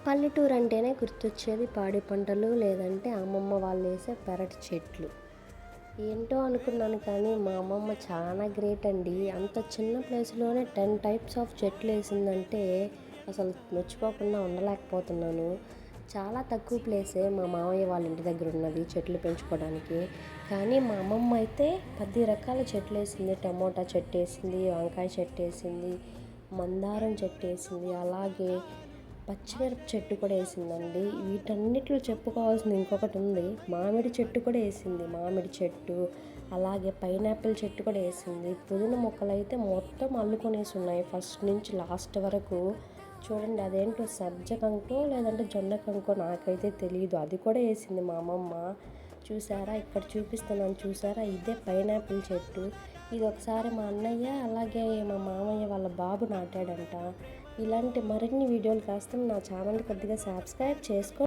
పల్లెటూరు అంటేనే గుర్తొచ్చేది పాడి పంటలు, లేదంటే అమ్మమ్మ వాళ్ళు వేసే పెరటి చెట్లు. ఏంటో అనుకున్నాను కానీ మా అమ్మమ్మ చాలా గ్రేట్ అండి. అంత చిన్న ప్లేస్లోనే 10 టైప్స్ ఆఫ్ చెట్లు వేసిందంటే అసలు మెచ్చుకోకుండా ఉండలేకపోతున్నాను. చాలా తక్కువ ప్లేసే మా మామయ్య వాళ్ళ ఇంటి దగ్గర ఉన్నది చెట్లు పెంచుకోవడానికి. కానీ మా అమ్మమ్మ అయితే 10 రకాల చెట్లు వేసింది. టమోటా చెట్టు వేసింది, వంకాయ చెట్టు వేసింది, మందారం చెట్టు వేసింది, అలాగే పచ్చిమిరప చెట్టు కూడా వేసిందండి. వీటన్నిటిలో చెప్పుకోవాల్సింది ఇంకొకటి ఉంది, మామిడి చెట్టు కూడా వేసింది. మామిడి చెట్టు, అలాగే పైనాపిల్ చెట్టు కూడా వేసింది. పుదీనా మొక్కలు అయితే మొత్తం అల్లుకొనేసి ఉన్నాయి ఫస్ట్ నుంచి లాస్ట్ వరకు. చూడండి, అదేంటో సబ్జ కంకో లేదంటే జొన్న కంకో నాకైతే తెలియదు, అది కూడా వేసింది మా అమ్మమ్మ. చూసారా, ఇక్కడ చూపిస్తున్నాను చూసారా, ఇదే పైనాపిల్ చెట్టు. ఇది ఒకసారి మా అన్నయ్య అలాగే మా మామయ్య వాళ్ళ బాబు నాటాడంట. ఇలాంటి మరిన్ని వీడియోలు కోసం నా ఛానల్ కొద్దిగా సబ్స్క్రైబ్ చేసుకో.